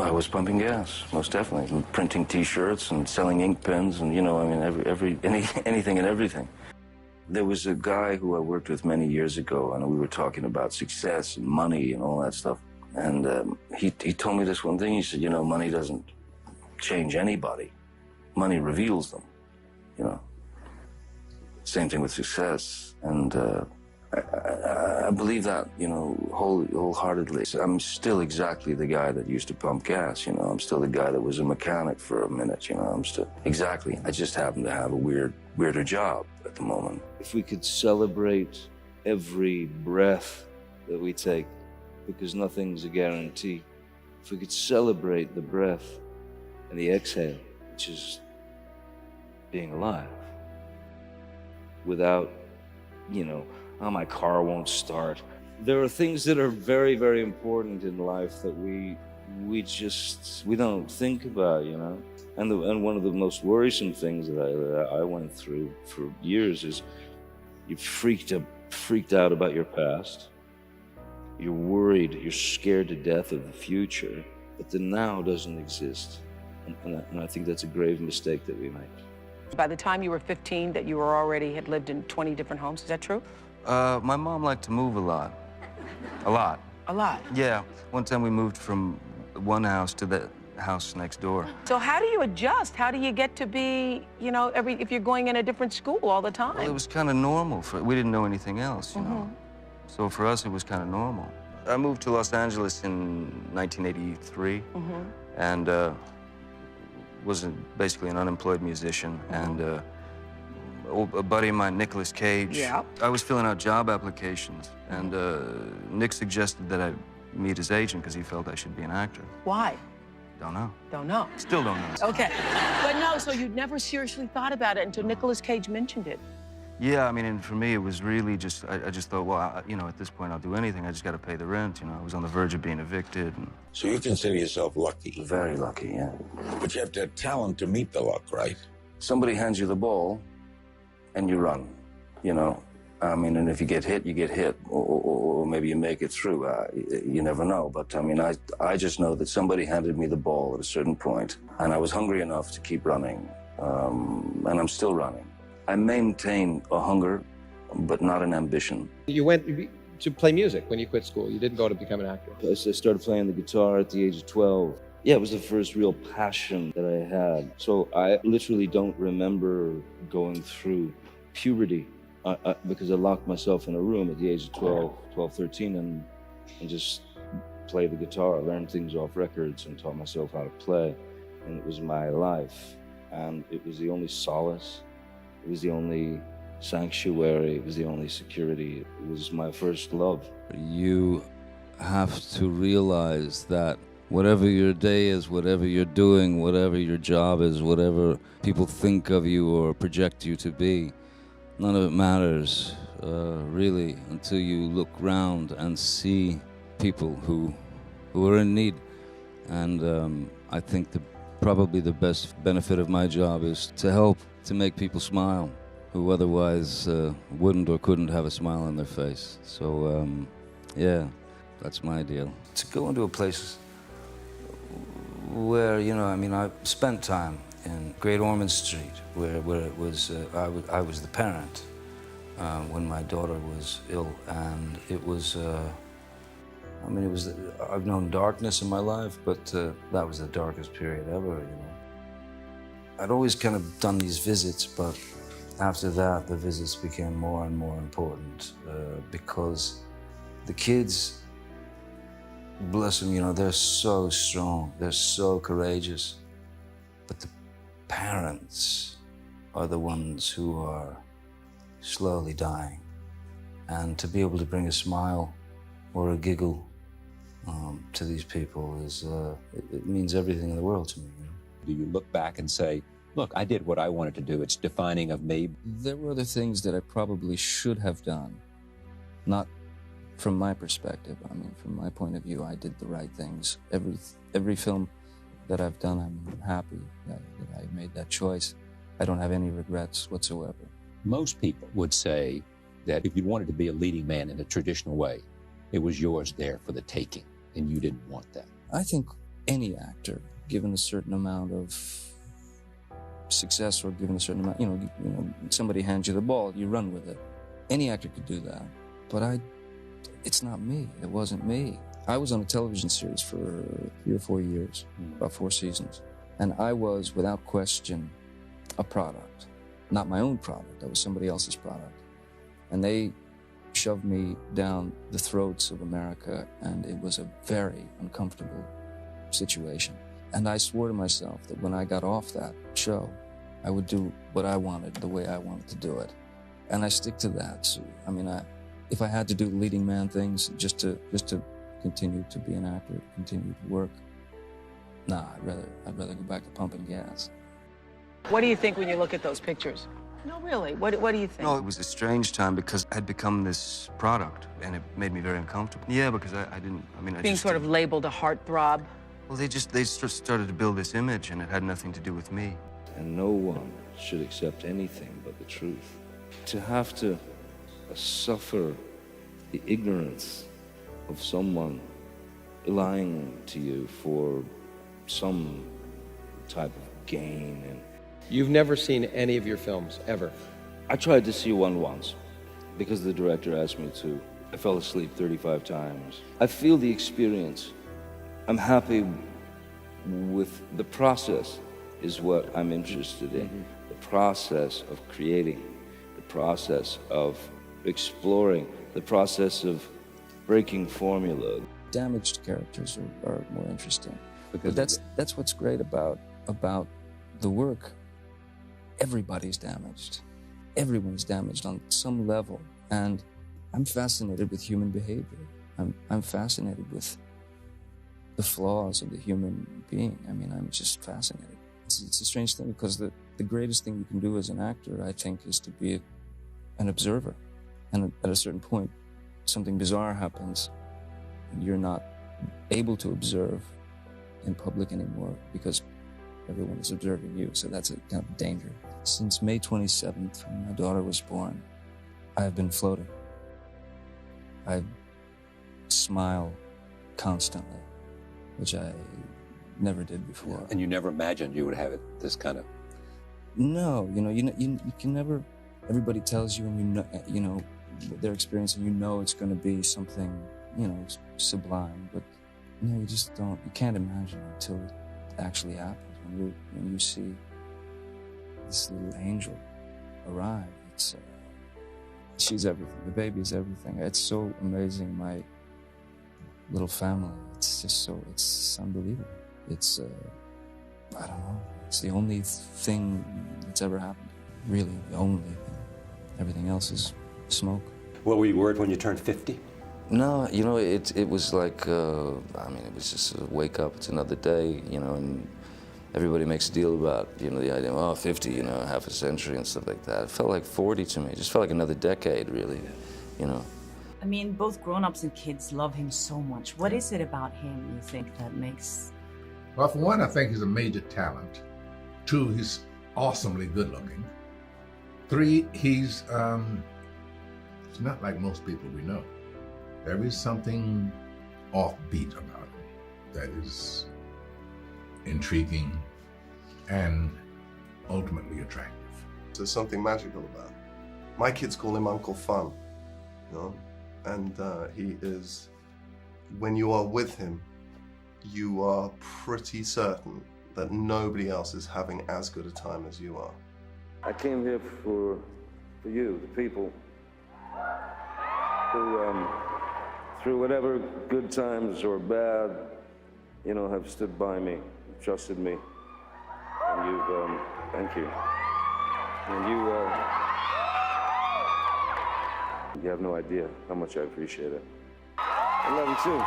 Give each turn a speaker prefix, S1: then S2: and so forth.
S1: I was pumping gas, most definitely, and printing T-shirts and selling ink pens, and I mean, anything and everything. There was a guy who I worked with many years ago, and we were talking about success and money and all that stuff. And he told me this one thing. He said, money doesn't change anybody. Money reveals them. Same thing with success, and I believe that, wholeheartedly. I'm still exactly the guy that used to pump gas, I'm still the guy that was a mechanic for a minute, I'm still, exactly. I just happen to have a weirder job at the moment.
S2: If we could celebrate every breath that we take, because nothing's a guarantee. If we could celebrate the breath and the exhale, which is being alive, without, oh, my car won't start. There are things that are very, very important in life that we don't think about, And one of the most worrisome things that I went through for years is you're freaked out about your past. You're worried, you're scared to death of the future, but the now doesn't exist. And I think that's a grave mistake that we make.
S3: By the time you were 15, that you had lived in 20 different homes, is that true?
S1: My mom liked to move a lot. A lot.
S3: A lot?
S1: Yeah. One time we moved from one house to the house next door.
S3: So how do you adjust? How do you get to be, if you're going in a different school all the time?
S1: Well, it was kind of normal. We didn't know anything else, you know. So for us, it was kind of normal. I moved to Los Angeles in 1983, and was basically an unemployed musician, and a buddy of mine, Nicolas Cage.
S3: Yeah.
S1: I was filling out job applications, and Nick suggested that I meet his agent because he felt I should be an actor.
S3: Why?
S1: Don't know.
S3: Don't know.
S1: Still don't know.
S3: Okay. But no, so you'd never seriously thought about it until Nicolas Cage mentioned it.
S1: Yeah, I mean, and for me, it was really just, I just thought, well, at this point, I'll do anything. I just got to pay the rent, I was on the verge of being evicted. And...
S4: So you consider yourself lucky?
S1: Very lucky, yeah.
S4: But you have to have talent to meet the luck, right?
S1: Somebody hands you the ball, and you run, I mean, and if you get hit, you get hit. Or maybe you make it through. You never know. But, I mean, I just know that somebody handed me the ball at a certain point, and I was hungry enough to keep running, and I'm still running. I maintain a hunger, but not an ambition.
S5: You went to play music when you quit school. You didn't go to become an actor.
S2: I started playing the guitar at the age of 12. Yeah, it was the first real passion that I had. So I literally don't remember going through puberty because I locked myself in a room at the age of 12, 13, and just played the guitar, learned things off records, and taught myself how to play. And it was my life. And it was the only solace. It was the only sanctuary. It was the only security. It was my first love.
S6: You have to realize that whatever your day is, whatever you're doing, whatever your job is, whatever people think of you or project you to be, none of it matters, really, until you look around and see people who are in need. And I think probably the best benefit of my job is to help to make people smile who otherwise wouldn't or couldn't have a smile on their face. So, yeah, that's my deal. To go into a place where, I mean, I spent time in Great Ormond Street, where it was, I was the parent when my daughter was ill, and it was, I mean, I've known darkness in my life, but that was the darkest period ever, I'd always kind of done these visits, but after that, the visits became more and more important because the kids, bless them, they're so strong, they're so courageous, but the parents are the ones who are slowly dying. And to be able to bring a smile or a giggle to these people it means everything in the world to me.
S7: Do you look back and say, look, I did what I wanted to do. It's defining of me.
S6: There were other things that I probably should have done. Not from my perspective. I mean, from my point of view, I did the right things. Every film that I've done, I'm happy that I made that choice. I don't have any regrets whatsoever.
S7: Most people would say that if you wanted to be a leading man in a traditional way, it was yours there for the taking, and you didn't want that.
S6: I think any actor, given a certain amount of success or given a certain amount, somebody hands you the ball, you run with it. Any actor could do that, but it's not me. It wasn't me. I was on a television series for 3 or 4 years, about 4 seasons, and I was, without question, a product. Not my own product, I was somebody else's product. And they shoved me down the throats of America, and it was a very uncomfortable situation. And I swore to myself that when I got off that show, I would do what I wanted, the way I wanted to do it. And I stick to that. So, I mean, if I had to do leading man things just to continue to be an actor, continue to work, nah, I'd rather go back to pumping gas.
S3: What do you think when you look at those pictures? No, really. What do you think?
S6: No, it was a strange time because I'd become this product, and it made me very uncomfortable. Yeah, because I didn't. I mean,
S3: Being sort of labeled a heartthrob.
S6: Well, they started to build this image, and it had nothing to do with me.
S2: And no one should accept anything but the truth. To have to suffer the ignorance of someone lying to you for some type of gain. And
S5: You've never seen any of your films, ever?
S2: I tried to see one once because the director asked me to. I fell asleep 35 times. I feel the experience. I'm happy with the process is what I'm interested in. Mm-hmm. The process of creating, the process of exploring, the process of breaking formula.
S6: Damaged characters are more interesting because that's what's great about the work. Everybody's damaged. Everyone's damaged on some level, and I'm fascinated with human behavior. I'm fascinated with the flaws of the human being. I mean, I'm just fascinated. It's a strange thing because the greatest thing you can do as an actor, I think, is to be an observer. And at a certain point, something bizarre happens, and you're not able to observe in public anymore because everyone is observing you. So that's a kind of danger. Since May 27th, when my daughter was born, I've been floating. I smile constantly, which I never did before.
S7: And you never imagined you would have it this kind of...
S6: No, you can never. Everybody tells you, and you know what they're experiencing. You know it's going to be something, sublime. But no, you just don't. You can't imagine until it actually happens. When you see this little angel arrive, she's everything. The baby's everything. It's so amazing. My little family. It's unbelievable. It's I don't know. It's the only thing that's ever happened. Really, the only thing. Everything else is smoke.
S7: What were you worried when you turned 50?
S6: No, it was like, it was just a wake up. It's another day, and everybody makes a deal about, the idea of, 50, half a century and stuff like that. It felt like 40 to me. It just felt like another decade, really,
S8: I mean, both grown-ups and kids love him so much. What is it about him, you think, that makes...
S9: Well, for one, I think he's a major talent. 2, he's awesomely good-looking. 3, he's not like most people we know. There is something offbeat about him that is intriguing and ultimately attractive.
S10: There's something magical about him. My kids call him Uncle Fun, and he is, when you are with him, you are pretty certain that nobody else is having as good a time as you are.
S2: I came here for you, the people, who, through whatever good times or bad, have stood by me, trusted me, and you've, thank you. And you have no idea how much I appreciate it. I love you too.